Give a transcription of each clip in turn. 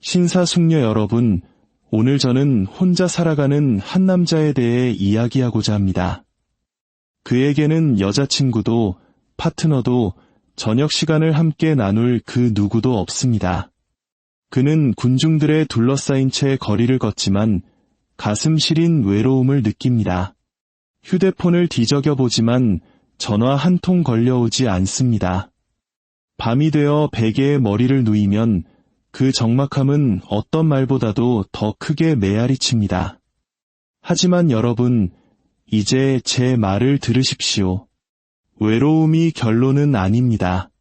신사숙녀 여러분, 오늘 저는 혼자 살아가는 한 남자에 대해 이야기하고자 합니다. 그에게는 여자친구도 파트너도 저녁 시간을 함께 나눌 그 누구도 없습니다. 그는 군중들에 둘러싸인 채 거리를 걷지만 가슴 시린 외로움을 느낍니다. 휴대폰을 뒤적여보지만 전화 한 통 걸려오지 않습니다. 밤이 되어 베개에 머리를 누이면 그 적막함은 어떤 말보다도 더 크게 메아리칩니다. 하지만 여러분, 이제 제 말을 들으십시오. 외로움이 결론은 아닙니다.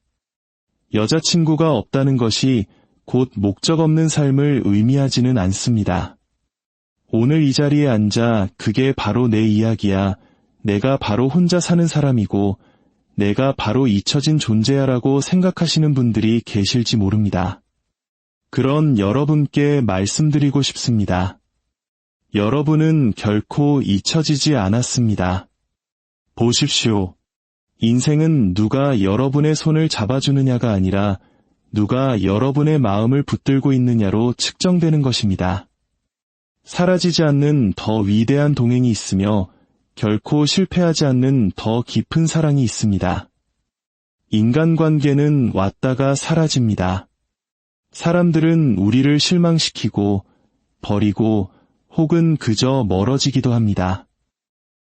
여자친구가 없다는 것이 곧 목적 없는 삶을 의미하지는 않습니다. 오늘 이 자리에 앉아 그게 바로 내 이야기야, 내가 바로 혼자 사는 사람이고 내가 바로 잊혀진 존재야라고 생각하시는 분들이 계실지 모릅니다. 그런 여러분께 말씀드리고 싶습니다. 여러분은 결코 잊혀지지 않았습니다. 보십시오. 인생은 누가 여러분의 손을 잡아주느냐가 아니라 누가 여러분의 마음을 붙들고 있느냐로 측정되는 것입니다. 사라지지 않는 더 위대한 동행이 있으며 결코 실패하지 않는 더 깊은 사랑이 있습니다. 인간관계는 왔다가 사라집니다. 사람들은 우리를 실망시키고 버리고 혹은 그저 멀어지기도 합니다.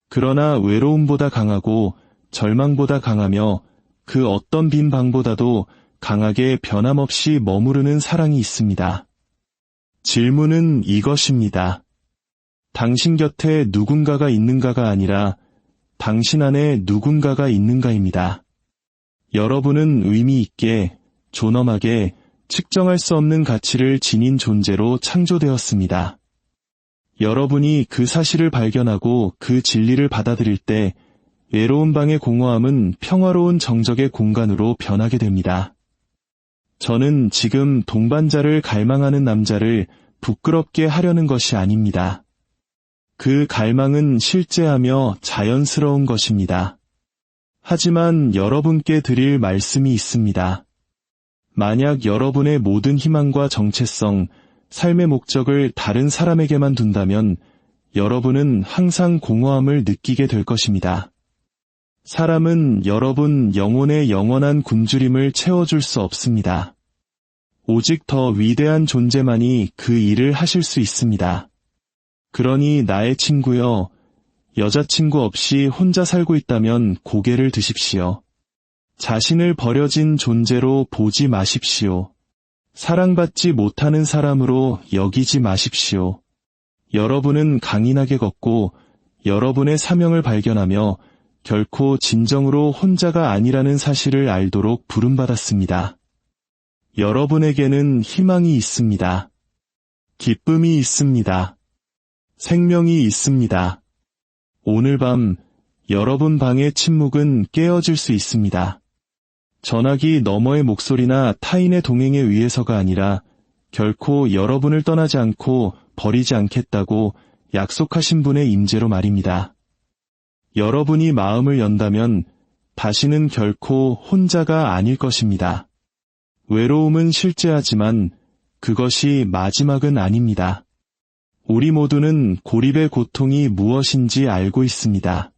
그러나 외로움보다 강하고 절망보다 강하며 그 어떤 빈 방보다도 강하게 변함없이 머무르는 사랑이 있습니다. 질문은 이것입니다. 당신 곁에 누군가가 있는가가 아니라 당신 안에 누군가가 있는가입니다. 여러분은 의미 있게, 존엄하게, 측정할 수 없는 가치를 지닌 존재로 창조되었습니다. 여러분이 그 사실을 발견하고 그 진리를 받아들일 때 외로운 방의 공허함은 평화로운 정적의 공간으로 변하게 됩니다. 저는 지금 동반자를 갈망하는 남자를 부끄럽게 하려는 것이 아닙니다. 그 갈망은 실제하며 자연스러운 것입니다. 하지만 여러분께 드릴 말씀이 있습니다. 만약 여러분의 모든 희망과 정체성, 삶의 목적을 다른 사람에게만 둔다면 여러분은 항상 공허함을 느끼게 될 것입니다. 사람은 여러분 영혼의 영원한 굶주림을 채워줄 수 없습니다. 오직 더 위대한 존재만이 그 일을 하실 수 있습니다. 그러니 나의 친구여, 여자친구 없이 혼자 살고 있다면 고개를 드십시오. 자신을 버려진 존재로 보지 마십시오. 사랑받지 못하는 사람으로 여기지 마십시오. 여러분은 강인하게 걷고 여러분의 사명을 발견하며 결코 진정으로 혼자가 아니라는 사실을 알도록 부름받았습니다. 여러분에게는 희망이 있습니다. 기쁨이 있습니다. 생명이 있습니다. 오늘 밤 여러분 방의 침묵은 깨어질 수 있습니다. 전화기 너머의 목소리나 타인의 동행에 의해서가 아니라 결코 여러분을 떠나지 않고 버리지 않겠다고 약속하신 분의 임재로 말입니다. 여러분이 마음을 연다면 다시는 결코 혼자가 아닐 것입니다. 외로움은 실제하지만 그것이 마지막은 아닙니다. 우리 모두는 고립의 고통이 무엇인지 알고 있습니다.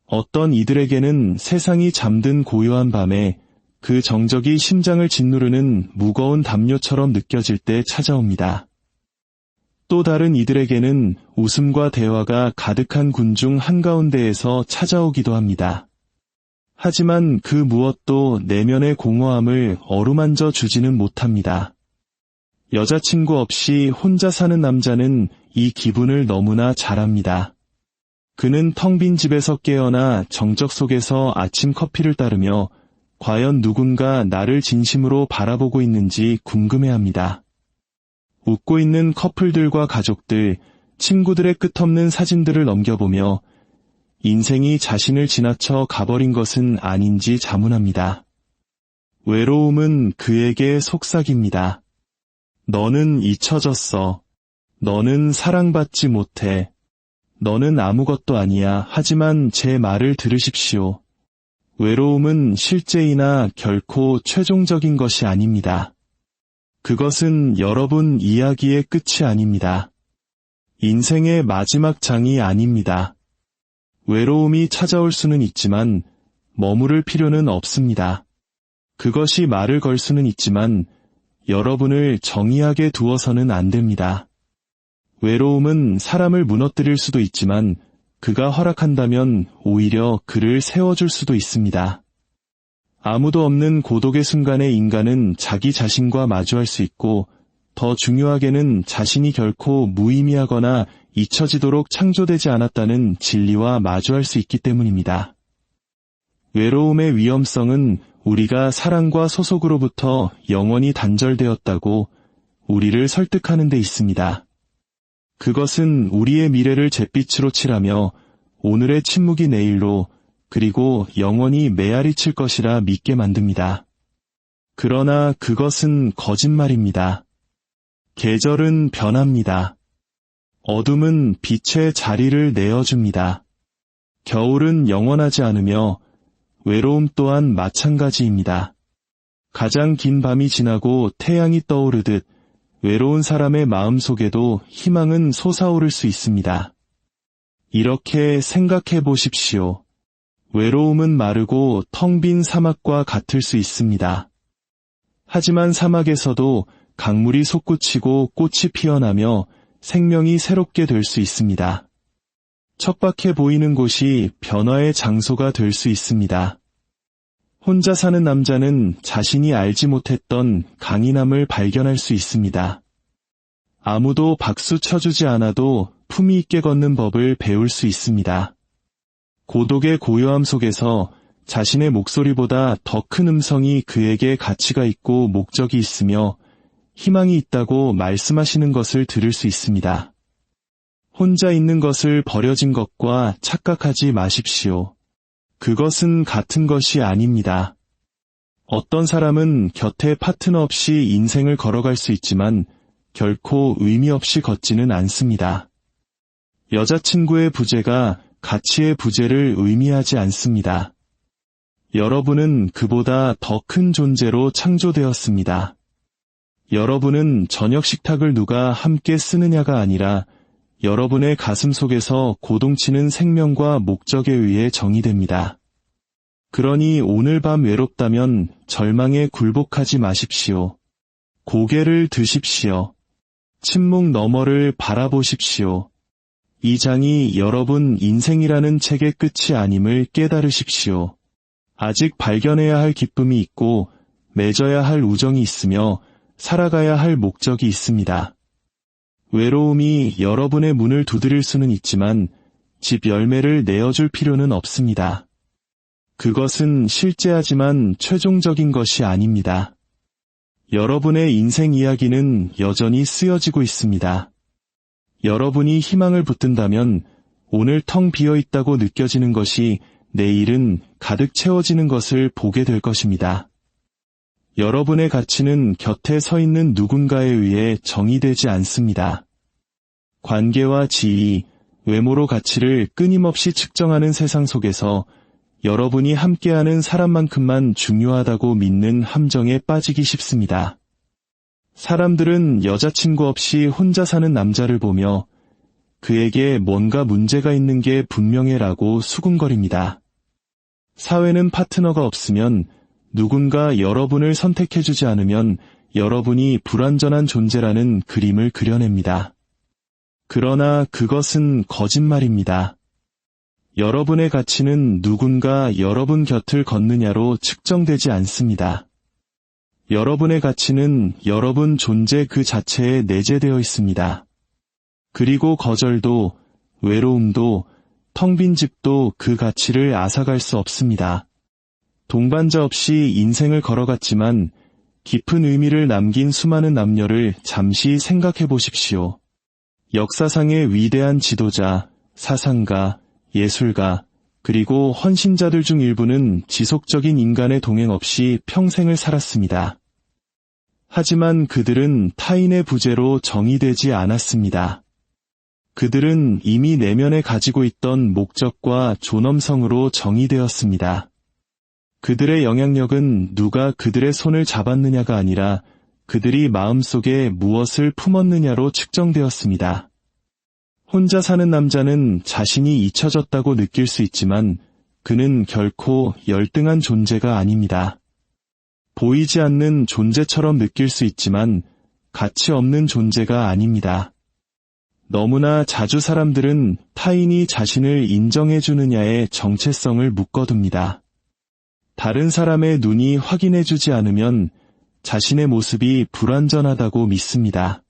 어떤 이들에게는 세상이 잠든 고요한 밤에 그 정적이 심장을 짓누르는 무거운 담요처럼 느껴질 때 찾아옵니다. 또 다른 이들에게는 웃음과 대화가 가득한 군중 한가운데에서 찾아오기도 합니다. 하지만 그 무엇도 내면의 공허함을 어루만져 주지는 못합니다. 여자친구 없이 혼자 사는 남자는 이 기분을 너무나 잘 압니다. 그는 텅 빈 집에서 깨어나 정적 속에서 아침 커피를 따르며 과연 누군가 나를 진심으로 바라보고 있는지 궁금해합니다. 웃고 있는 커플들과 가족들, 친구들의 끝없는 사진들을 넘겨보며 인생이 자신을 지나쳐 가버린 것은 아닌지 자문합니다. 외로움은 그에게 속삭입니다. 너는 잊혀졌어. 너는 사랑받지 못해. 너는 아무것도 아니야. 하지만 제 말을 들으십시오. 외로움은 실제이나 결코 최종적인 것이 아닙니다. 그것은 여러분 이야기의 끝이 아닙니다. 인생의 마지막 장이 아닙니다. 외로움이 찾아올 수는 있지만 머무를 필요는 없습니다. 그것이 말을 걸 수는 있지만 여러분을 정의하게 두어서는 안 됩니다. 외로움은 사람을 무너뜨릴 수도 있지만 그가 허락한다면 오히려 그를 세워줄 수도 있습니다. 아무도 없는 고독의 순간에 인간은 자기 자신과 마주할 수 있고 더 중요하게는 자신이 결코 무의미하거나 잊혀지도록 창조되지 않았다는 진리와 마주할 수 있기 때문입니다. 외로움의 위험성은 우리가 사랑과 소속으로부터 영원히 단절되었다고 우리를 설득하는 데 있습니다. 그것은 우리의 미래를 잿빛으로 칠하며 오늘의 침묵이 내일로 그리고 영원히 메아리 칠 것이라 믿게 만듭니다. 그러나 그것은 거짓말입니다. 계절은 변합니다. 어둠은 빛의 자리를 내어줍니다. 겨울은 영원하지 않으며 외로움 또한 마찬가지입니다. 가장 긴 밤이 지나고 태양이 떠오르듯 외로운 사람의 마음 속에도 희망은 솟아오를 수 있습니다. 이렇게 생각해 보십시오. 외로움은 마르고 텅 빈 사막과 같을 수 있습니다. 하지만 사막에서도 강물이 솟구치고 꽃이 피어나며 생명이 새롭게 될 수 있습니다. 척박해 보이는 곳이 변화의 장소가 될 수 있습니다. 혼자 사는 남자는 자신이 알지 못했던 강인함을 발견할 수 있습니다. 아무도 박수 쳐주지 않아도 품위 있게 걷는 법을 배울 수 있습니다. 고독의 고요함 속에서 자신의 목소리보다 더 큰 음성이 그에게 가치가 있고 목적이 있으며 희망이 있다고 말씀하시는 것을 들을 수 있습니다. 혼자 있는 것을 버려진 것과 착각하지 마십시오. 그것은 같은 것이 아닙니다. 어떤 사람은 곁에 파트너 없이 인생을 걸어갈 수 있지만 결코 의미 없이 걷지는 않습니다. 여자친구의 부재가 가치의 부재를 의미하지 않습니다. 여러분은 그보다 더 큰 존재로 창조되었습니다. 여러분은 저녁 식탁을 누가 함께 쓰느냐가 아니라 여러분의 가슴 속에서 고동치는 생명과 목적에 의해 정의됩니다. 그러니 오늘 밤 외롭다면 절망에 굴복하지 마십시오. 고개를 드십시오. 침묵 너머를 바라보십시오. 이 장이 여러분 인생이라는 책의 끝이 아님을 깨달으십시오. 아직 발견해야 할 기쁨이 있고 맺어야 할 우정이 있으며 살아가야 할 목적이 있습니다. 외로움이 여러분의 문을 두드릴 수는 있지만 집 열매를 내어줄 필요는 없습니다. 그것은 실제하지만 최종적인 것이 아닙니다. 여러분의 인생 이야기는 여전히 쓰여지고 있습니다. 여러분이 희망을 붙든다면 오늘 텅 비어 있다고 느껴지는 것이 내일은 가득 채워지는 것을 보게 될 것입니다. 여러분의 가치는 곁에 서 있는 누군가에 의해 정의되지 않습니다. 관계와 지위, 외모로 가치를 끊임없이 측정하는 세상 속에서 여러분이 함께하는 사람만큼만 중요하다고 믿는 함정에 빠지기 쉽습니다. 사람들은 여자친구 없이 혼자 사는 남자를 보며 그에게 뭔가 문제가 있는 게 분명해라고 수군거립니다. 사회는 파트너가 없으면 누군가 여러분을 선택해주지 않으면 여러분이 불완전한 존재라는 그림을 그려냅니다. 그러나 그것은 거짓말입니다. 여러분의 가치는 누군가 여러분 곁을 걷느냐로 측정되지 않습니다. 여러분의 가치는 여러분 존재 그 자체에 내재되어 있습니다. 그리고 거절도, 외로움도, 텅 빈 집도 그 가치를 앗아갈 수 없습니다. 동반자 없이 인생을 걸어갔지만 깊은 의미를 남긴 수많은 남녀를 잠시 생각해 보십시오. 역사상의 위대한 지도자, 사상가, 예술가, 그리고 헌신자들 중 일부는 지속적인 인간의 동행 없이 평생을 살았습니다. 하지만 그들은 타인의 부재로 정의되지 않았습니다. 그들은 이미 내면에 가지고 있던 목적과 존엄성으로 정의되었습니다. 그들의 영향력은 누가 그들의 손을 잡았느냐가 아니라 그들이 마음속에 무엇을 품었느냐로 측정되었습니다. 혼자 사는 남자는 자신이 잊혀졌다고 느낄 수 있지만 그는 결코 열등한 존재가 아닙니다. 보이지 않는 존재처럼 느낄 수 있지만 가치 없는 존재가 아닙니다. 너무나 자주 사람들은 타인이 자신을 인정해 주느냐에 정체성을 묶어둡니다. 다른 사람의 눈이 확인해 주지 않으면 자신의 모습이 불완전하다고 믿습니다.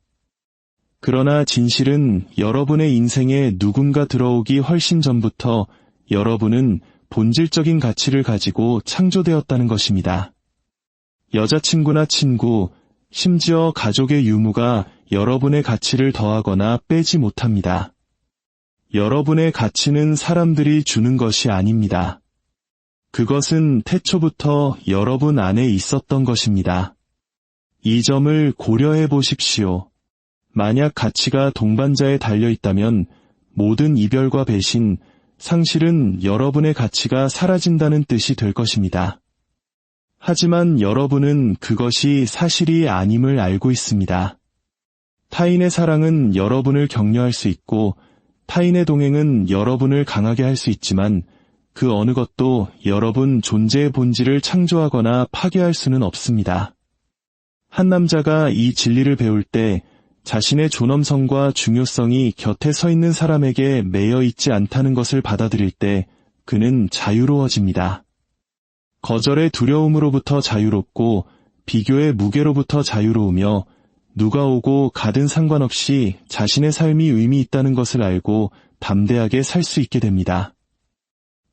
그러나 진실은 여러분의 인생에 누군가 들어오기 훨씬 전부터 여러분은 본질적인 가치를 가지고 창조되었다는 것입니다. 여자친구나 친구, 심지어 가족의 유무가 여러분의 가치를 더하거나 빼지 못합니다. 여러분의 가치는 사람들이 주는 것이 아닙니다. 그것은 태초부터 여러분 안에 있었던 것입니다. 이 점을 고려해 보십시오. 만약 가치가 동반자에 달려 있다면 모든 이별과 배신, 상실은 여러분의 가치가 사라진다는 뜻이 될 것입니다. 하지만 여러분은 그것이 사실이 아님을 알고 있습니다. 타인의 사랑은 여러분을 격려할 수 있고 타인의 동행은 여러분을 강하게 할 수 있지만 그 어느 것도 여러분 존재의 본질을 창조하거나 파괴할 수는 없습니다. 한 남자가 이 진리를 배울 때 자신의 존엄성과 중요성이 곁에 서 있는 사람에게 매여 있지 않다는 것을 받아들일 때 그는 자유로워집니다. 거절의 두려움으로부터 자유롭고 비교의 무게로부터 자유로우며 누가 오고 가든 상관없이 자신의 삶이 의미 있다는 것을 알고 담대하게 살 수 있게 됩니다.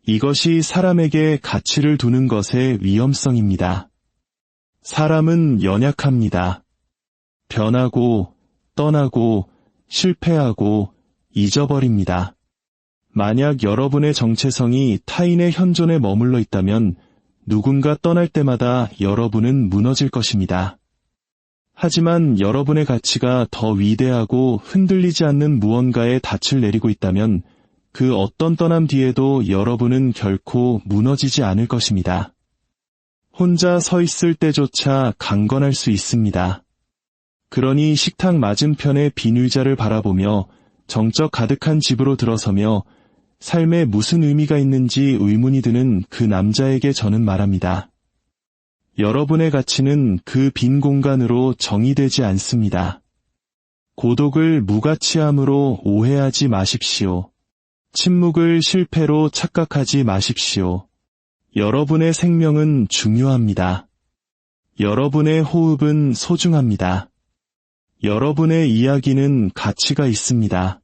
이것이 사람에게 가치를 두는 것의 위험성입니다. 사람은 연약합니다. 변하고, 떠나고, 실패하고, 잊어버립니다. 만약 여러분의 정체성이 타인의 현존에 머물러 있다면 누군가 떠날 때마다 여러분은 무너질 것입니다. 하지만 여러분의 가치가 더 위대하고 흔들리지 않는 무언가에 닻을 내리고 있다면 그 어떤 떠남 뒤에도 여러분은 결코 무너지지 않을 것입니다. 혼자 서 있을 때조차 강건할 수 있습니다. 그러니 식탁 맞은편의 빈 의자를 바라보며 정적 가득한 집으로 들어서며 삶에 무슨 의미가 있는지 의문이 드는 그 남자에게 저는 말합니다. 여러분의 가치는 그 빈 공간으로 정의되지 않습니다. 고독을 무가치함으로 오해하지 마십시오. 침묵을 실패로 착각하지 마십시오. 여러분의 생명은 중요합니다. 여러분의 호흡은 소중합니다. 여러분의 이야기는 가치가 있습니다.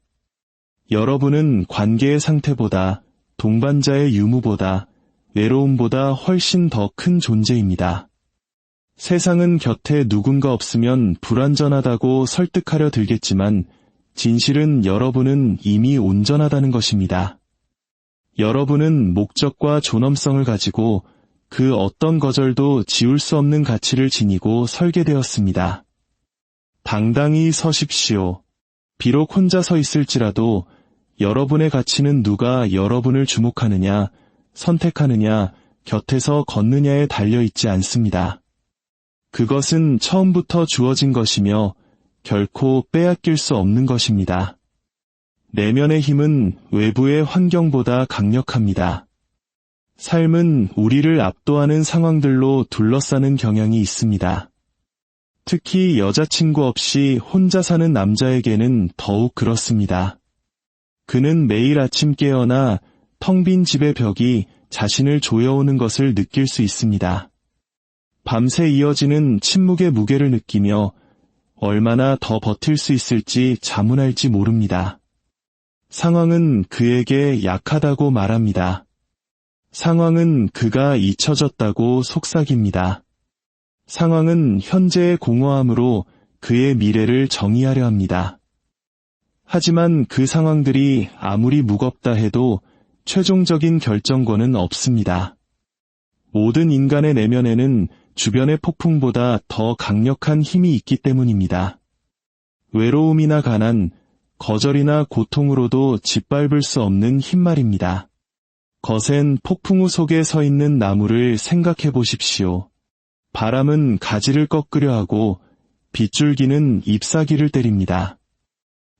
여러분은 관계의 상태보다, 동반자의 유무보다, 외로움보다 훨씬 더 큰 존재입니다. 세상은 곁에 누군가 없으면 불완전하다고 설득하려 들겠지만 진실은 여러분은 이미 온전하다는 것입니다. 여러분은 목적과 존엄성을 가지고 그 어떤 거절도 지울 수 없는 가치를 지니고 설계되었습니다. 당당히 서십시오. 비록 혼자 서 있을지라도 여러분의 가치는 누가 여러분을 주목하느냐, 선택하느냐, 곁에서 걷느냐에 달려있지 않습니다. 그것은 처음부터 주어진 것이며 결코 빼앗길 수 없는 것입니다. 내면의 힘은 외부의 환경보다 강력합니다. 삶은 우리를 압도하는 상황들로 둘러싸는 경향이 있습니다. 특히 여자친구 없이 혼자 사는 남자에게는 더욱 그렇습니다. 그는 매일 아침 깨어나 텅 빈 집의 벽이 자신을 조여오는 것을 느낄 수 있습니다. 밤새 이어지는 침묵의 무게를 느끼며 얼마나 더 버틸 수 있을지 자문할지 모릅니다. 상황은 그에게 약하다고 말합니다. 상황은 그가 잊혀졌다고 속삭입니다. 상황은 현재의 공허함으로 그의 미래를 정의하려 합니다. 하지만 그 상황들이 아무리 무겁다 해도 최종적인 결정권은 없습니다. 모든 인간의 내면에는 주변의 폭풍보다 더 강력한 힘이 있기 때문입니다. 외로움이나 가난, 거절이나 고통으로도 짓밟을 수 없는 힘 말입니다. 거센 폭풍우 속에 서 있는 나무를 생각해 보십시오. 바람은 가지를 꺾으려 하고 빗줄기는 잎사귀를 때립니다.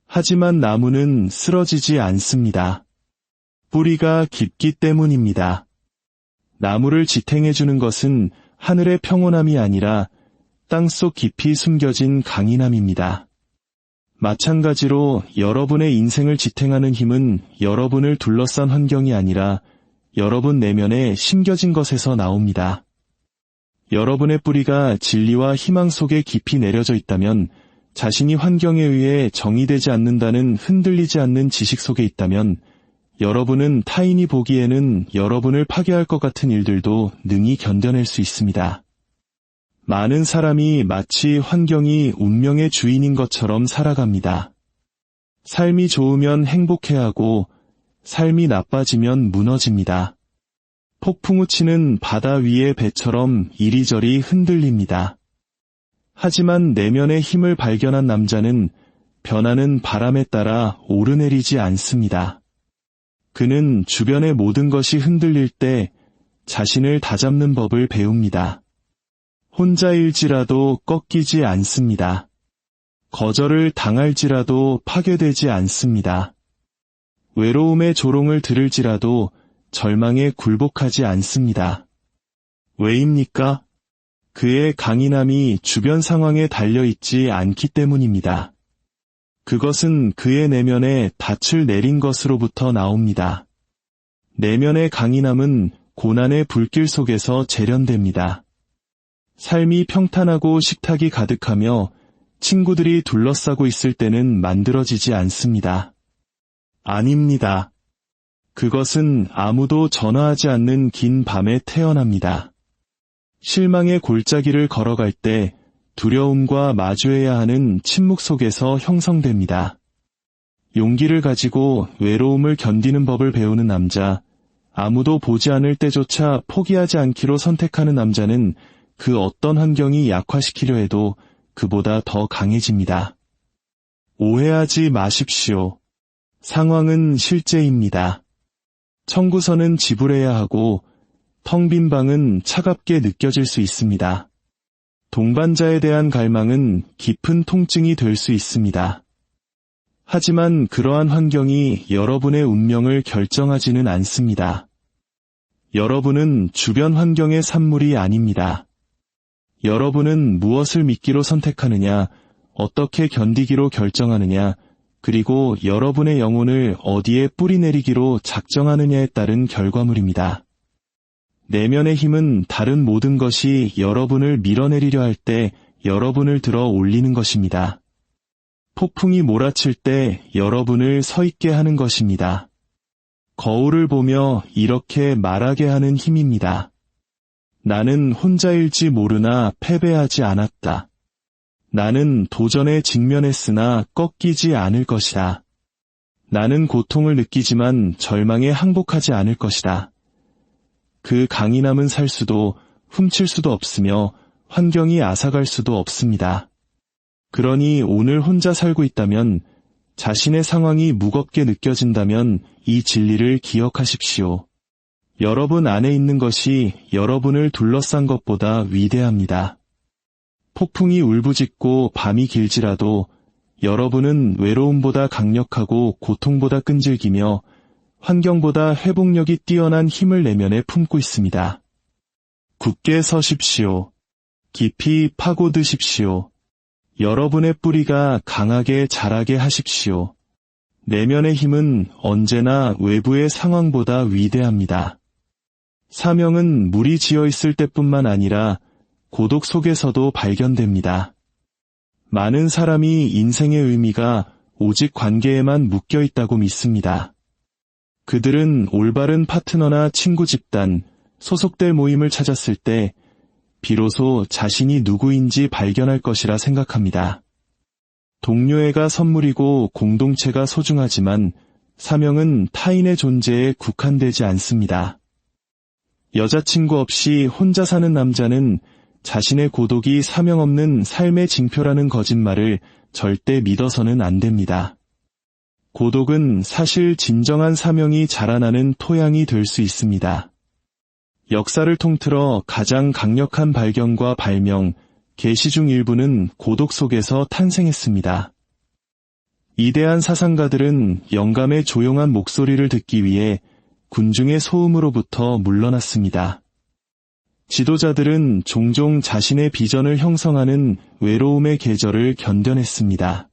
하지만 나무는 쓰러지지 않습니다. 뿌리가 깊기 때문입니다. 나무를 지탱해주는 것은 하늘의 평온함이 아니라 땅속 깊이 숨겨진 강인함입니다. 마찬가지로 여러분의 인생을 지탱하는 힘은 여러분을 둘러싼 환경이 아니라 여러분 내면에 심겨진 것에서 나옵니다. 여러분의 뿌리가 진리와 희망 속에 깊이 내려져 있다면, 자신이 환경에 의해 정의되지 않는다는 흔들리지 않는 지식 속에 있다면, 여러분은 타인이 보기에는 여러분을 파괴할 것 같은 일들도 능히 견뎌낼 수 있습니다. 많은 사람이 마치 환경이 운명의 주인인 것처럼 살아갑니다. 삶이 좋으면 행복해하고 삶이 나빠지면 무너집니다. 폭풍우 치는 바다 위의 배처럼 이리저리 흔들립니다. 하지만 내면의 힘을 발견한 남자는 변하는 바람에 따라 오르내리지 않습니다. 그는 주변의 모든 것이 흔들릴 때 자신을 다잡는 법을 배웁니다. 혼자일지라도 꺾이지 않습니다. 거절을 당할지라도 파괴되지 않습니다. 외로움의 조롱을 들을지라도 절망에 굴복하지 않습니다. 왜입니까? 그의 강인함이 주변 상황에 달려있지 않기 때문입니다. 그것은 그의 내면에 닻을 내린 것으로부터 나옵니다. 내면의 강인함은 고난의 불길 속에서 재련됩니다. 삶이 평탄하고 식탁이 가득하며 친구들이 둘러싸고 있을 때는 만들어지지 않습니다. 아닙니다. 그것은 아무도 전화하지 않는 긴 밤에 태어납니다. 실망의 골짜기를 걸어갈 때 두려움과 마주해야 하는 침묵 속에서 형성됩니다. 용기를 가지고 외로움을 견디는 법을 배우는 남자, 아무도 보지 않을 때조차 포기하지 않기로 선택하는 남자는 그 어떤 환경이 약화시키려 해도 그보다 더 강해집니다. 오해하지 마십시오. 상황은 실제입니다. 청구서는 지불해야 하고 텅 빈 방은 차갑게 느껴질 수 있습니다. 동반자에 대한 갈망은 깊은 통증이 될 수 있습니다. 하지만 그러한 환경이 여러분의 운명을 결정하지는 않습니다. 여러분은 주변 환경의 산물이 아닙니다. 여러분은 무엇을 믿기로 선택하느냐, 어떻게 견디기로 결정하느냐, 그리고 여러분의 영혼을 어디에 뿌리내리기로 작정하느냐에 따른 결과물입니다. 내면의 힘은 다른 모든 것이 여러분을 밀어내리려 할 때 여러분을 들어 올리는 것입니다. 폭풍이 몰아칠 때 여러분을 서 있게 하는 것입니다. 거울을 보며 이렇게 말하게 하는 힘입니다. 나는 혼자일지 모르나 패배하지 않았다. 나는 도전에 직면했으나 꺾이지 않을 것이다. 나는 고통을 느끼지만 절망에 항복하지 않을 것이다. 그 강인함은 살 수도 훔칠 수도 없으며 환경이 앗아갈 수도 없습니다. 그러니 오늘 혼자 살고 있다면, 자신의 상황이 무겁게 느껴진다면 이 진리를 기억하십시오. 여러분 안에 있는 것이 여러분을 둘러싼 것보다 위대합니다. 폭풍이 울부짖고 밤이 길지라도 여러분은 외로움보다 강력하고 고통보다 끈질기며 환경보다 회복력이 뛰어난 힘을 내면에 품고 있습니다. 굳게 서십시오. 깊이 파고드십시오. 여러분의 뿌리가 강하게 자라게 하십시오. 내면의 힘은 언제나 외부의 상황보다 위대합니다. 사명은 물이 지어 있을 때뿐만 아니라 고독 속에서도 발견됩니다. 많은 사람이 인생의 의미가 오직 관계에만 묶여 있다고 믿습니다. 그들은 올바른 파트너나 친구 집단, 소속될 모임을 찾았을 때 비로소 자신이 누구인지 발견할 것이라 생각합니다. 동료애가 선물이고 공동체가 소중하지만 사명은 타인의 존재에 국한되지 않습니다. 여자친구 없이 혼자 사는 남자는 자신의 고독이 사명 없는 삶의 징표라는 거짓말을 절대 믿어서는 안 됩니다. 고독은 사실 진정한 사명이 자라나는 토양이 될 수 있습니다. 역사를 통틀어 가장 강력한 발견과 발명, 계시 중 일부는 고독 속에서 탄생했습니다. 이대한 사상가들은 영감의 조용한 목소리를 듣기 위해 군중의 소음으로부터 물러났습니다. 지도자들은 종종 자신의 비전을 형성하는 외로움의 계절을 견뎌냈습니다.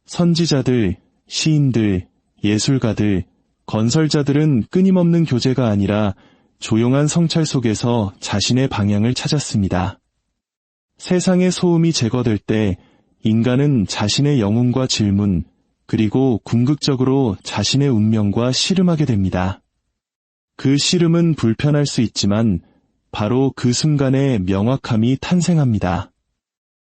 선지자들, 시인들, 예술가들, 건설자들은 끊임없는 교제가 아니라 조용한 성찰 속에서 자신의 방향을 찾았습니다. 세상의 소음이 제거될 때 인간은 자신의 영혼과 질문, 그리고 궁극적으로 자신의 운명과 씨름하게 됩니다. 그 씨름은 불편할 수 있지만 바로 그 순간에 명확함이 탄생합니다.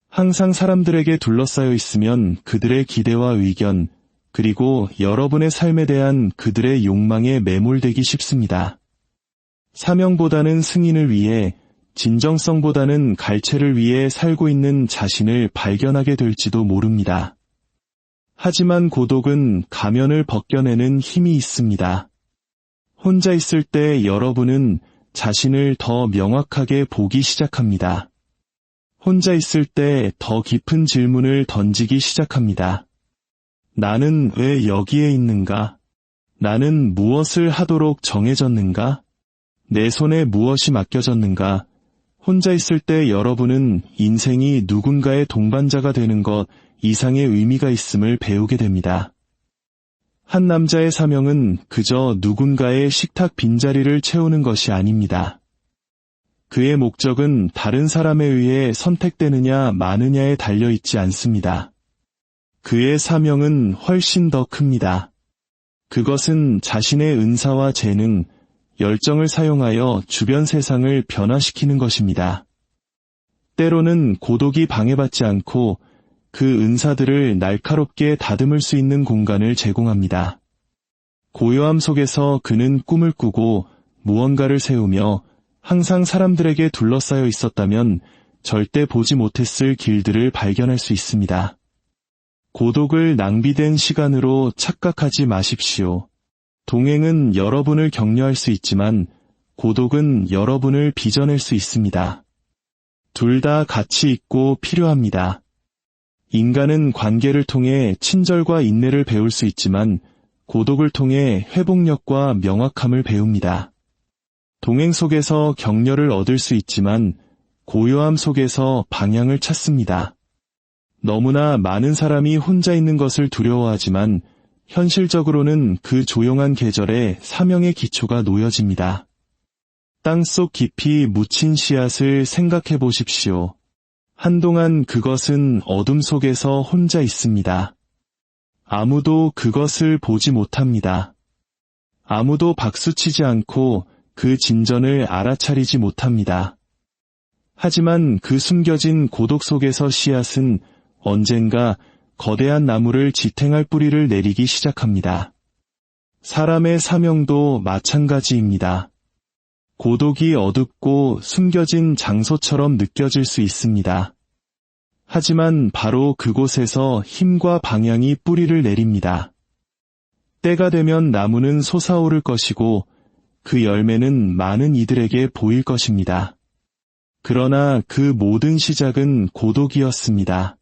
항상 사람들에게 둘러싸여 있으면 그들의 기대와 의견, 그리고 여러분의 삶에 대한 그들의 욕망에 매몰되기 쉽습니다. 사명보다는 승인을 위해, 진정성보다는 갈채를 위해 살고 있는 자신을 발견하게 될지도 모릅니다. 하지만 고독은 가면을 벗겨내는 힘이 있습니다. 혼자 있을 때 여러분은 자신을 더 명확하게 보기 시작합니다. 혼자 있을 때 더 깊은 질문을 던지기 시작합니다. 나는 왜 여기에 있는가? 나는 무엇을 하도록 정해졌는가? 내 손에 무엇이 맡겨졌는가? 혼자 있을 때 여러분은 인생이 누군가의 동반자가 되는 것 이상의 의미가 있음을 배우게 됩니다. 한 남자의 사명은 그저 누군가의 식탁 빈자리를 채우는 것이 아닙니다. 그의 목적은 다른 사람에 의해 선택되느냐 마느냐에 달려있지 않습니다. 그의 사명은 훨씬 더 큽니다. 그것은 자신의 은사와 재능, 열정을 사용하여 주변 세상을 변화시키는 것입니다. 때로는 고독이 방해받지 않고 그 은사들을 날카롭게 다듬을 수 있는 공간을 제공합니다. 고요함 속에서 그는 꿈을 꾸고 무언가를 세우며 항상 사람들에게 둘러싸여 있었다면 절대 보지 못했을 길들을 발견할 수 있습니다. 고독을 낭비된 시간으로 착각하지 마십시오. 동행은 여러분을 격려할 수 있지만 고독은 여러분을 빚어낼 수 있습니다. 둘 다 가치 있고 필요합니다. 인간은 관계를 통해 친절과 인내를 배울 수 있지만 고독을 통해 회복력과 명확함을 배웁니다. 동행 속에서 격려를 얻을 수 있지만 고요함 속에서 방향을 찾습니다. 너무나 많은 사람이 혼자 있는 것을 두려워하지만 현실적으로는 그 조용한 계절에 사명의 기초가 놓여집니다. 땅속 깊이 묻힌 씨앗을 생각해 보십시오. 한동안 그것은 어둠 속에서 혼자 있습니다. 아무도 그것을 보지 못합니다. 아무도 박수치지 않고 그 진전을 알아차리지 못합니다. 하지만 그 숨겨진 고독 속에서 씨앗은 언젠가 거대한 나무를 지탱할 뿌리를 내리기 시작합니다. 사람의 사명도 마찬가지입니다. 고독이 어둡고 숨겨진 장소처럼 느껴질 수 있습니다. 하지만 바로 그곳에서 힘과 방향이 뿌리를 내립니다. 때가 되면 나무는 솟아오를 것이고 그 열매는 많은 이들에게 보일 것입니다. 그러나 그 모든 시작은 고독이었습니다.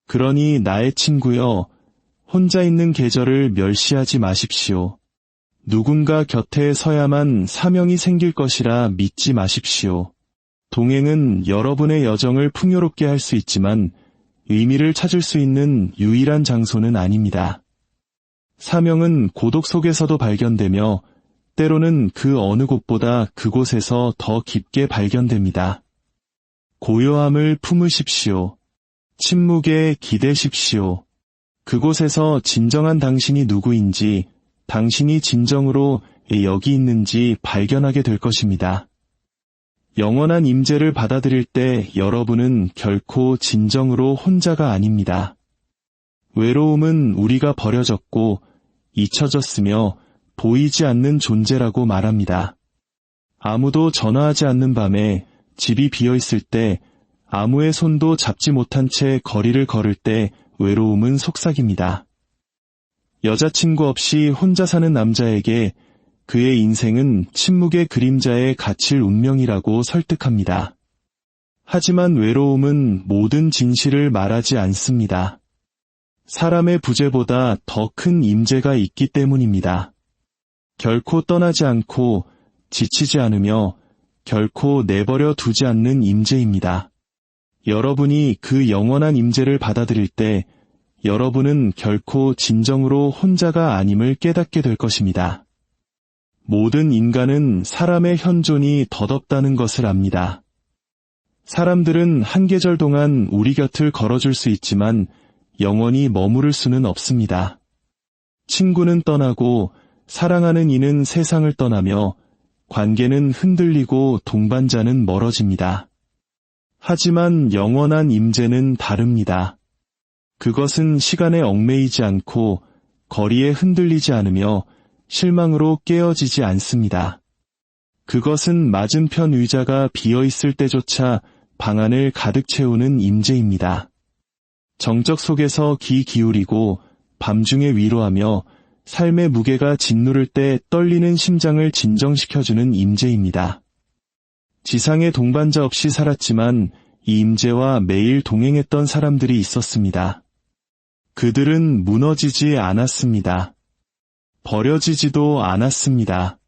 그러니 나의 친구여, 혼자 있는 계절을 멸시하지 마십시오. 누군가 곁에 서야만 사명이 생길 것이라 믿지 마십시오. 동행은 여러분의 여정을 풍요롭게 할 수 있지만 의미를 찾을 수 있는 유일한 장소는 아닙니다. 사명은 고독 속에서도 발견되며 때로는 그 어느 곳보다 그곳에서 더 깊게 발견됩니다. 고요함을 품으십시오. 침묵에 기대십시오. 그곳에서 진정한 당신이 누구인지, 당신이 진정으로 여기 있는지 발견하게 될 것입니다. 영원한 임재를 받아들일 때 여러분은 결코 진정으로 혼자가 아닙니다. 외로움은 우리가 버려졌고 잊혀졌으며 보이지 않는 존재라고 말합니다. 아무도 전화하지 않는 밤에 집이 비어있을 때 아무의 손도 잡지 못한 채 거리를 걸을 때 외로움은 속삭입니다. 여자친구 없이 혼자 사는 남자에게 그의 인생은 침묵의 그림자에 갇힐 운명이라고 설득합니다. 하지만 외로움은 모든 진실을 말하지 않습니다. 사람의 부재보다 더 큰 임재가 있기 때문입니다. 결코 떠나지 않고 지치지 않으며 결코 내버려 두지 않는 임재입니다. 여러분이 그 영원한 임재를 받아들일 때 여러분은 결코 진정으로 혼자가 아님을 깨닫게 될 것입니다. 모든 인간은 사람의 현존이 덧없다는 것을 압니다. 사람들은 한 계절 동안 우리 곁을 걸어줄 수 있지만 영원히 머무를 수는 없습니다. 친구는 떠나고 사랑하는 이는 세상을 떠나며 관계는 흔들리고 동반자는 멀어집니다. 하지만 영원한 임재는 다릅니다. 그것은 시간에 얽매이지 않고 거리에 흔들리지 않으며 실망으로 깨어지지 않습니다. 그것은 맞은편 의자가 비어있을 때조차 방안을 가득 채우는 임재입니다. 정적 속에서 귀 기울이고 밤중에 위로하며 삶의 무게가 짓누를 때 떨리는 심장을 진정시켜주는 임재입니다. 지상에 동반자 없이 살았지만 이 임재와 매일 동행했던 사람들이 있었습니다. 그들은 무너지지 않았습니다. 버려지지도 않았습니다.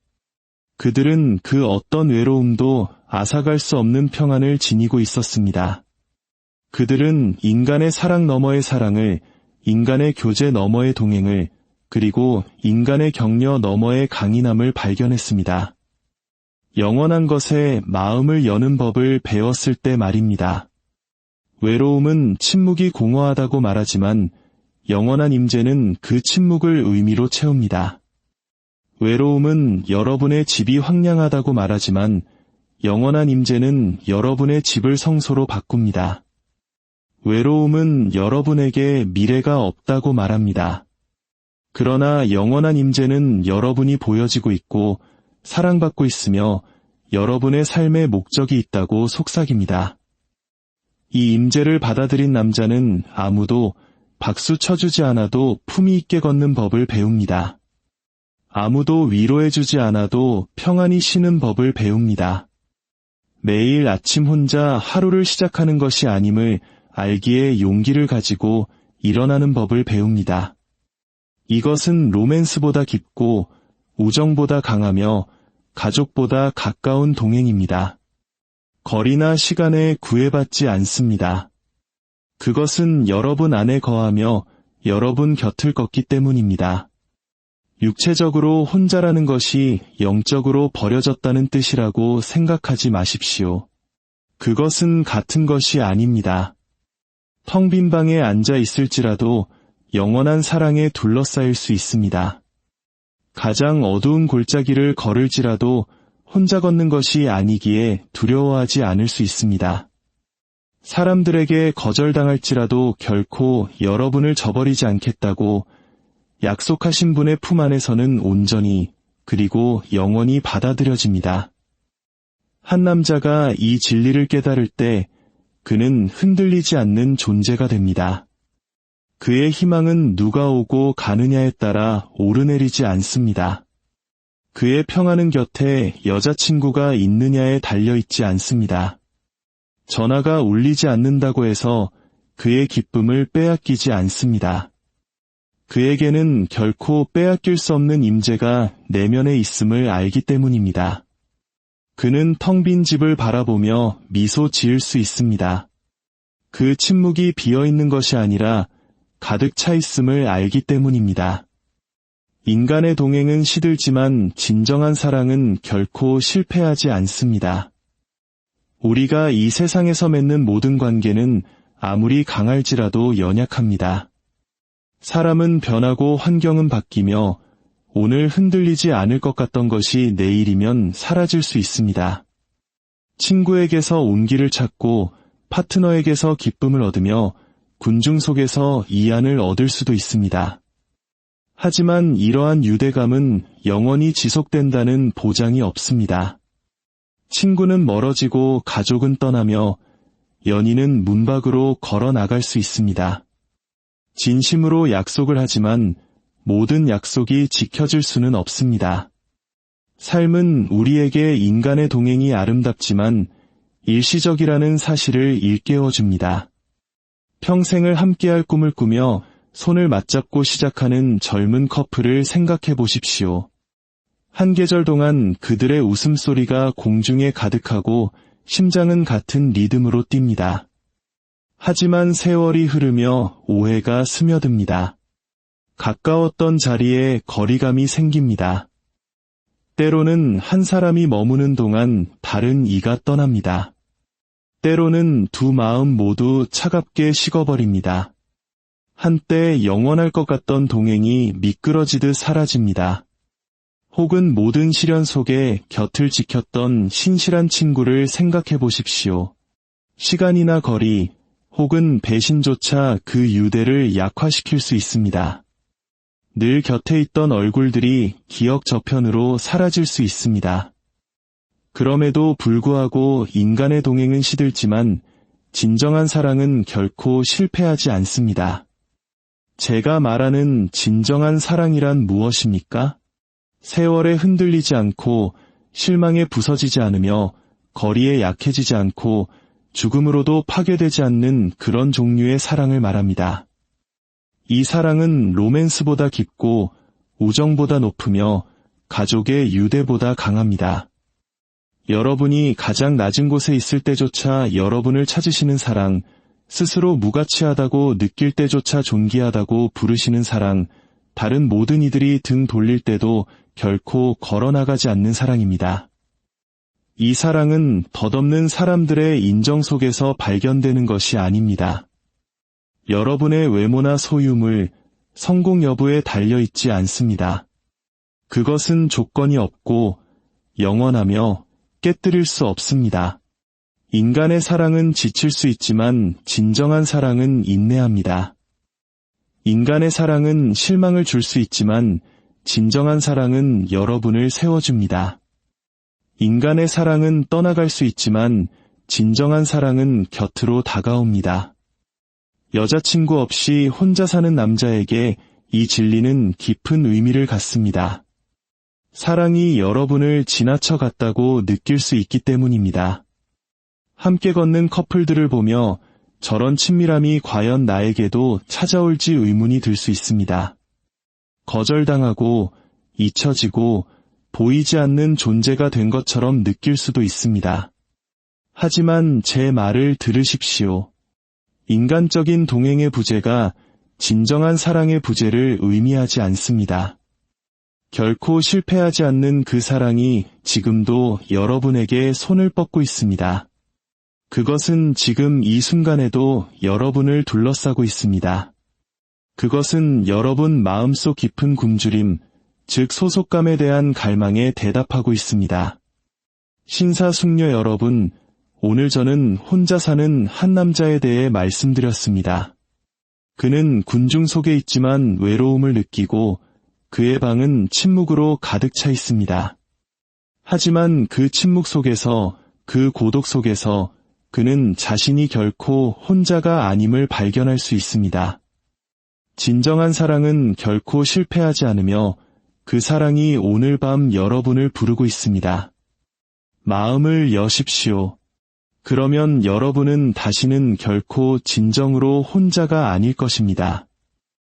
그들은 그 어떤 외로움도 앗아갈 수 없는 평안을 지니고 있었습니다. 그들은 인간의 사랑 너머의 사랑을, 인간의 교제 너머의 동행을, 그리고 인간의 격려 너머의 강인함을 발견했습니다. 영원한 것에 마음을 여는 법을 배웠을 때 말입니다. 외로움은 침묵이 공허하다고 말하지만 영원한 임재는 그 침묵을 의미로 채웁니다. 외로움은 여러분의 집이 황량하다고 말하지만 영원한 임재는 여러분의 집을 성소로 바꿉니다. 외로움은 여러분에게 미래가 없다고 말합니다. 그러나 영원한 임재는 여러분이 보여지고 있고 사랑받고 있으며 여러분의 삶의 목적이 있다고 속삭입니다. 이 임재를 받아들인 남자는 아무도 박수 쳐주지 않아도 품위 있게 걷는 법을 배웁니다. 아무도 위로해주지 않아도 평안히 쉬는 법을 배웁니다. 매일 아침 혼자 하루를 시작하는 것이 아님을 알기에 용기를 가지고 일어나는 법을 배웁니다. 이것은 로맨스보다 깊고 우정보다 강하며 가족보다 가까운 동행입니다. 거리나 시간에 구애받지 않습니다. 그것은 여러분 안에 거하며 여러분 곁을 걷기 때문입니다. 육체적으로 혼자라는 것이 영적으로 버려졌다는 뜻이라고 생각하지 마십시오. 그것은 같은 것이 아닙니다. 텅 빈 방에 앉아 있을지라도 영원한 사랑에 둘러싸일 수 있습니다. 가장 어두운 골짜기를 걸을지라도 혼자 걷는 것이 아니기에 두려워하지 않을 수 있습니다. 사람들에게 거절당할지라도 결코 여러분을 저버리지 않겠다고 약속하신 분의 품 안에서는 온전히 그리고 영원히 받아들여집니다. 한 남자가 이 진리를 깨달을 때 그는 흔들리지 않는 존재가 됩니다. 그의 희망은 누가 오고 가느냐에 따라 오르내리지 않습니다. 그의 평안은 곁에 여자친구가 있느냐에 달려있지 않습니다. 전화가 울리지 않는다고 해서 그의 기쁨을 빼앗기지 않습니다. 그에게는 결코 빼앗길 수 없는 임재가 내면에 있음을 알기 때문입니다. 그는 텅 빈 집을 바라보며 미소 지을 수 있습니다. 그 침묵이 비어있는 것이 아니라 가득 차 있음을 알기 때문입니다. 인간의 동행은 시들지만 진정한 사랑은 결코 실패하지 않습니다. 우리가 이 세상에서 맺는 모든 관계는 아무리 강할지라도 연약합니다. 사람은 변하고 환경은 바뀌며 오늘 흔들리지 않을 것 같던 것이 내일이면 사라질 수 있습니다. 친구에게서 온기를 찾고 파트너에게서 기쁨을 얻으며 군중 속에서 이안을 얻을 수도 있습니다. 하지만 이러한 유대감은 영원히 지속된다는 보장이 없습니다. 친구는 멀어지고 가족은 떠나며 연인은 문 밖으로 걸어 나갈 수 있습니다. 진심으로 약속을 하지만 모든 약속이 지켜질 수는 없습니다. 삶은 우리에게 인간의 동행이 아름답지만 일시적이라는 사실을 일깨워줍니다. 평생을 함께할 꿈을 꾸며 손을 맞잡고 시작하는 젊은 커플을 생각해 보십시오. 한 계절 동안 그들의 웃음소리가 공중에 가득하고 심장은 같은 리듬으로 뜁니다. 하지만 세월이 흐르며 오해가 스며듭니다. 가까웠던 자리에 거리감이 생깁니다. 때로는 한 사람이 머무는 동안 다른 이가 떠납니다. 때로는 두 마음 모두 차갑게 식어버립니다. 한때 영원할 것 같던 동행이 미끄러지듯 사라집니다. 혹은 모든 시련 속에 곁을 지켰던 신실한 친구를 생각해 보십시오. 시간이나 거리, 혹은 배신조차 그 유대를 약화시킬 수 있습니다. 늘 곁에 있던 얼굴들이 기억 저편으로 사라질 수 있습니다. 그럼에도 불구하고 인간의 동행은 시들지만 진정한 사랑은 결코 실패하지 않습니다. 제가 말하는 진정한 사랑이란 무엇입니까? 세월에 흔들리지 않고 실망에 부서지지 않으며 거리에 약해지지 않고 죽음으로도 파괴되지 않는 그런 종류의 사랑을 말합니다. 이 사랑은 로맨스보다 깊고 우정보다 높으며 가족의 유대보다 강합니다. 여러분이 가장 낮은 곳에 있을 때조차 여러분을 찾으시는 사랑, 스스로 무가치하다고 느낄 때조차 존귀하다고 부르시는 사랑, 다른 모든 이들이 등 돌릴 때도 결코 걸어나가지 않는 사랑입니다. 이 사랑은 덧없는 사람들의 인정 속에서 발견되는 것이 아닙니다. 여러분의 외모나 소유물, 성공 여부에 달려있지 않습니다. 그것은 조건이 없고 영원하며 깨뜨릴 수 없습니다. 인간의 사랑은 지칠 수 있지만 진정한 사랑은 인내합니다. 인간의 사랑은 실망을 줄 수 있지만 진정한 사랑은 여러분을 세워줍니다. 인간의 사랑은 떠나갈 수 있지만 진정한 사랑은 곁으로 다가옵니다. 여자친구 없이 혼자 사는 남자에게 이 진리는 깊은 의미를 갖습니다. 사랑이 여러분을 지나쳐 갔다고 느낄 수 있기 때문입니다. 함께 걷는 커플들을 보며 저런 친밀함이 과연 나에게도 찾아올지 의문이 들 수 있습니다. 거절당하고 잊혀지고 보이지 않는 존재가 된 것처럼 느낄 수도 있습니다. 하지만 제 말을 들으십시오. 인간적인 동행의 부재가 진정한 사랑의 부재를 의미하지 않습니다. 결코 실패하지 않는 그 사랑이 지금도 여러분에게 손을 뻗고 있습니다. 그것은 지금 이 순간에도 여러분을 둘러싸고 있습니다. 그것은 여러분 마음속 깊은 굶주림, 즉 소속감에 대한 갈망에 대답하고 있습니다. 신사숙녀 여러분, 오늘 저는 혼자 사는 한 남자에 대해 말씀드렸습니다. 그는 군중 속에 있지만 외로움을 느끼고 그의 방은 침묵으로 가득 차 있습니다. 하지만 그 침묵 속에서, 그 고독 속에서 그는 자신이 결코 혼자가 아님을 발견할 수 있습니다. 진정한 사랑은 결코 실패하지 않으며 그 사랑이 오늘 밤 여러분을 부르고 있습니다. 마음을 여십시오. 그러면 여러분은 다시는 결코 진정으로 혼자가 아닐 것입니다.